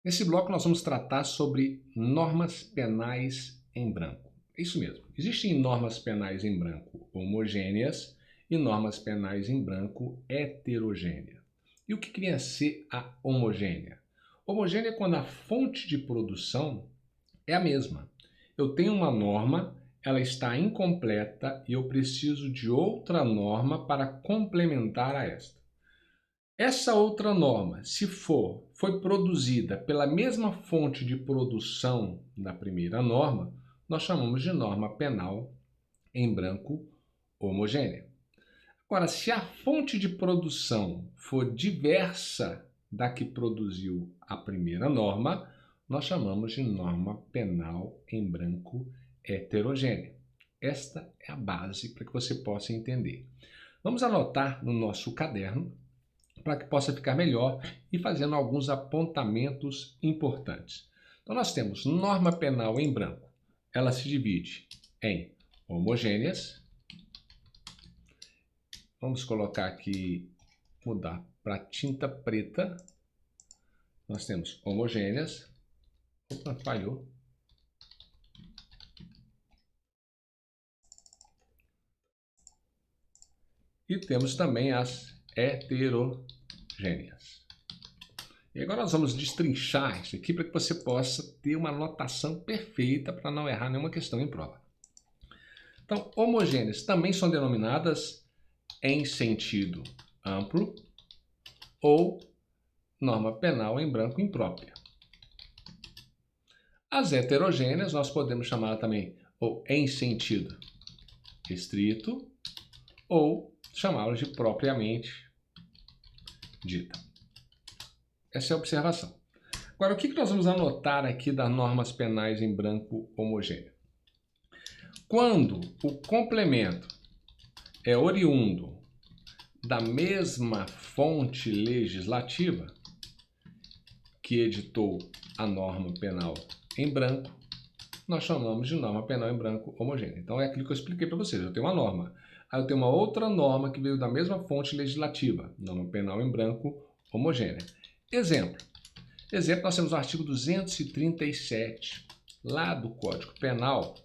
Nesse bloco nós vamos tratar sobre normas penais em branco. É isso mesmo. Existem normas penais em branco homogêneas e normas penais em branco heterogêneas. E o que queria ser a homogênea? Homogênea é quando a fonte de produção é a mesma. Eu tenho uma norma, ela está incompleta e eu preciso de outra norma para complementar a esta. Essa outra norma, se foi produzida pela mesma fonte de produção da primeira norma, nós chamamos de norma penal em branco homogênea. Agora, se a fonte de produção for diversa da que produziu a primeira norma, nós chamamos de norma penal em branco heterogênea. Esta é a base para que você possa entender. Vamos anotar no nosso caderno para que possa ficar melhor e fazendo alguns apontamentos importantes. Então nós temos norma penal em branco. Ela se divide em homogêneas. Vamos colocar aqui, mudar para tinta preta. Nós temos homogêneas. Opa, falhou. E temos também as heterogêneas. E agora nós vamos destrinchar isso aqui para que você possa ter uma anotação perfeita para não errar nenhuma questão em prova. Então, homogêneas também são denominadas em sentido amplo ou norma penal em branco imprópria. As heterogêneas nós podemos chamar também ou em sentido restrito ou chamá-las de propriamente dita. Essa é a observação. Agora, o que nós vamos anotar aqui das normas penais em branco homogêneo? Quando o complemento é oriundo da mesma fonte legislativa que editou a norma penal em branco, nós chamamos de norma penal em branco homogênea. Então é aquilo que eu expliquei para vocês. Eu tenho uma norma, aí eu tenho uma outra norma que veio da mesma fonte legislativa, norma penal em branco homogênea. Exemplo, nós temos o artigo 237, lá do Código Penal,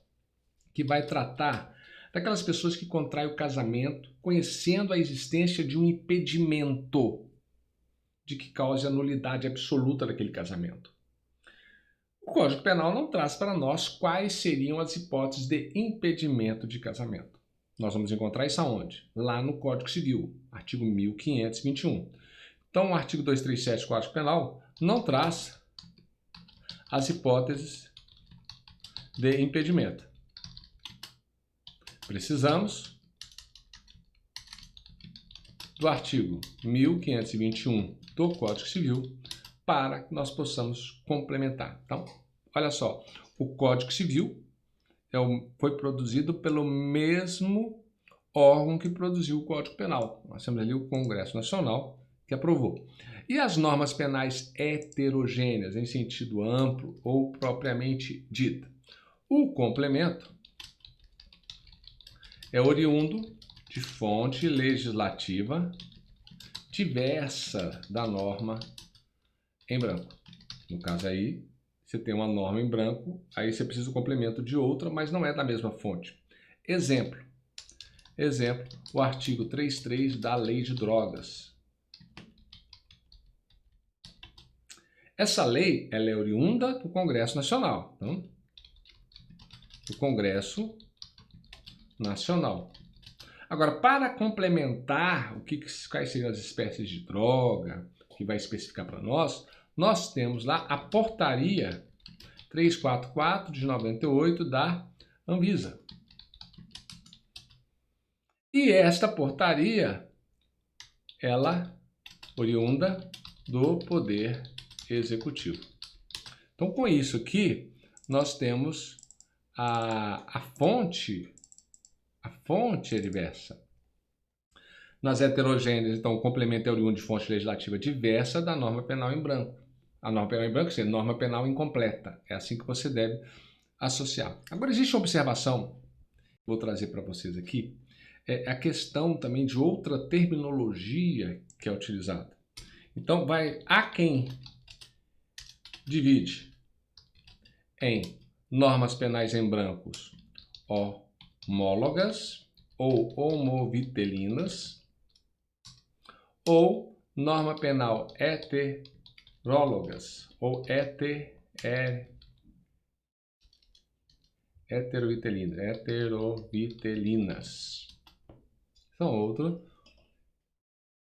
que vai tratar daquelas pessoas que contraem o casamento conhecendo a existência de um impedimento de que cause a nulidade absoluta daquele casamento. O Código Penal não traz para nós quais seriam as hipóteses de impedimento de casamento. Nós vamos encontrar isso aonde? Lá no Código Civil, artigo 1521. Então, o artigo 237 do Código Penal não traz as hipóteses de impedimento. Precisamos do artigo 1521 do Código Civil para que nós possamos complementar. Então, olha só, o Código Civil foi produzido pelo mesmo órgão que produziu o Código Penal. Nós temos ali o Congresso Nacional que aprovou. E as normas penais heterogêneas, em sentido amplo ou propriamente dita? O complemento é oriundo de fonte legislativa diversa da norma em branco. No caso aí, você tem uma norma em branco, aí você precisa do complemento de outra, mas não é da mesma fonte. Exemplo, o artigo 33 da Lei de Drogas. Essa lei, ela é oriunda do Congresso Nacional. Então, do Congresso Nacional. Agora, para complementar quais seriam as espécies de droga que vai especificar para nós temos lá a portaria 344 de 98 da Anvisa. E esta portaria, ela oriunda do Poder Executivo. Então, com isso aqui, nós temos a fonte é diversa. Nas heterogêneas, então, o complemento é oriundo de fonte legislativa diversa da norma penal em branco. A norma penal em branco é norma penal incompleta. É assim que você deve associar. Agora, existe uma observação, vou trazer para vocês aqui, é a questão também de outra terminologia que é utilizada. Então, há quem divide em normas penais em brancos homólogas ou homovitelinas ou norma penal heterólogas ou heterovitelinas. São outras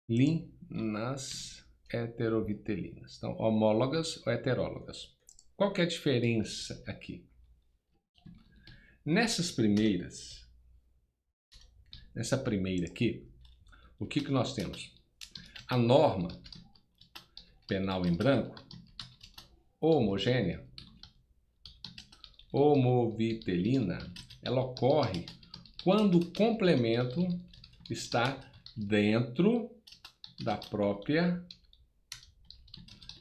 linas heterovitelinas. Então, homólogas ou heterólogas. Qual que é a diferença aqui? Nessa primeira aqui, o que nós temos? A norma penal em branco, homogênea, homovitelina, ela ocorre quando o complemento está dentro da própria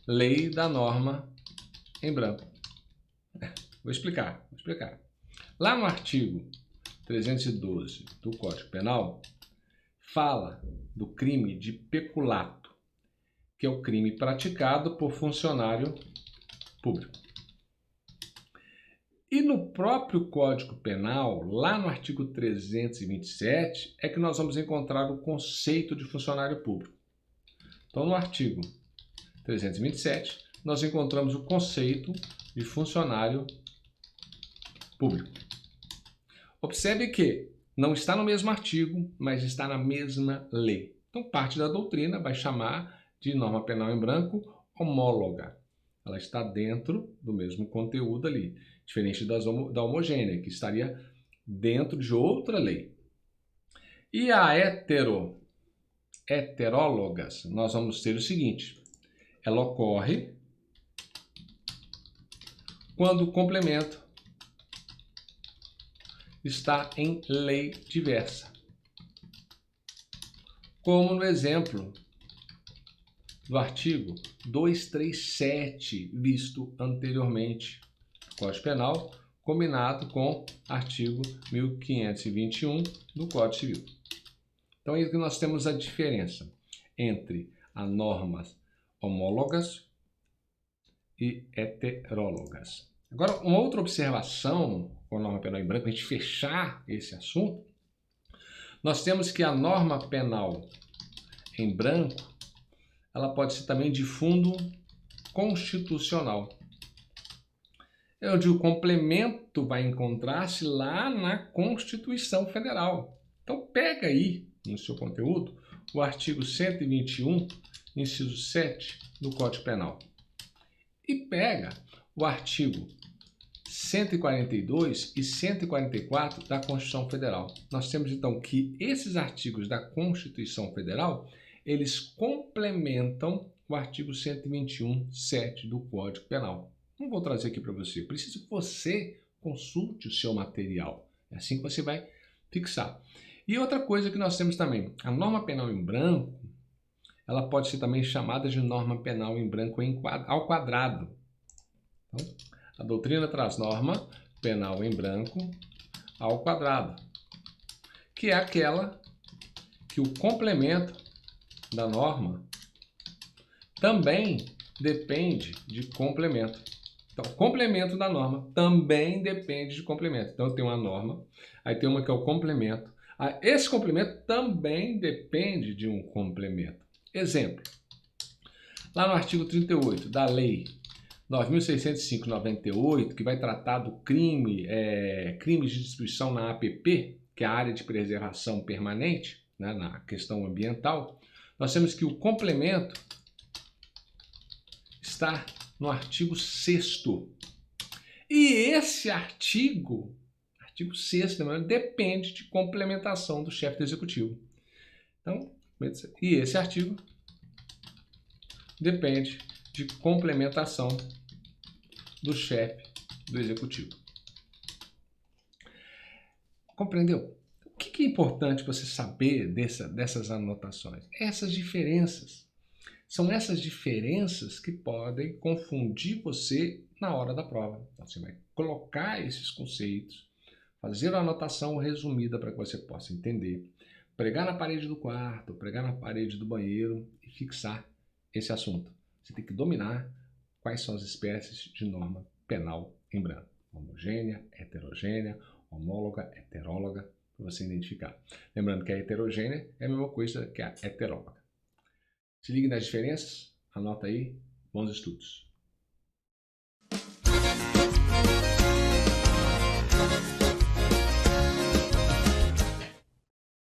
lei da norma em branco. Vou explicar. Lá no artigo 312 do Código Penal, fala do crime de peculato, que é o crime praticado por funcionário público. E no próprio Código Penal, lá no artigo 327, é que nós vamos encontrar o conceito de funcionário público. Então, no artigo 327, nós encontramos o conceito de funcionário público. Observe que não está no mesmo artigo, mas está na mesma lei. Então, parte da doutrina vai chamar de norma penal em branco homóloga. Ela está dentro do mesmo conteúdo ali, diferente da homogênea, que estaria dentro de outra lei. E a heterólogas, nós vamos ter o seguinte: ela ocorre quando o complemento está em lei diversa. Como no exemplo do artigo 237, visto anteriormente, Código Penal, combinado com artigo 1521 do Código Civil. Então, aí que nós temos a diferença entre as normas homólogas e heterólogas. Agora, uma outra observação com a norma penal em branco, para a gente fechar esse assunto, nós temos que a norma penal em branco, ela pode ser também de fundo constitucional. É onde o complemento vai encontrar-se lá na Constituição Federal. Então, pega aí no seu conteúdo o artigo 121, inciso 7 do Código Penal. E pega o artigo 142 e 144 da Constituição Federal. Nós temos então que esses artigos da Constituição Federal, eles complementam o artigo 121, 7 do Código Penal. Não vou trazer aqui para você, eu preciso que você consulte o seu material. É assim que você vai fixar. E outra coisa que nós temos também, a norma penal em branco, ela pode ser também chamada de norma penal em branco ao quadrado. Então, a doutrina traz norma penal em branco ao quadrado, que é aquela que o complemento da norma também depende de complemento. Então, o complemento da norma também depende de complemento. Então, eu tenho uma norma, aí tem uma que é o complemento. Esse complemento também depende de um complemento. Exemplo, lá no artigo 38 da Lei 9.605/98, que vai tratar do crimes de destruição na APP, que é a área de preservação permanente, né, na questão ambiental, nós temos que o complemento está no artigo 6º. E esse artigo 6º, depende de complementação do chefe do executivo. Então, e esse artigo depende de complementação do chefe do executivo. Compreendeu? O que é importante você saber dessas anotações? Essas diferenças. São essas diferenças que podem confundir você na hora da prova. Então, você vai colocar esses conceitos, fazer uma anotação resumida para que você possa entender, pregar na parede do quarto, pregar na parede do banheiro e fixar esse assunto. Você tem que dominar quais são as espécies de norma penal em branco. Homogênea, heterogênea, homóloga, heteróloga, para você identificar. Lembrando que a heterogênea é a mesma coisa que a heteróloga. Se ligue nas diferenças, anota aí, bons estudos.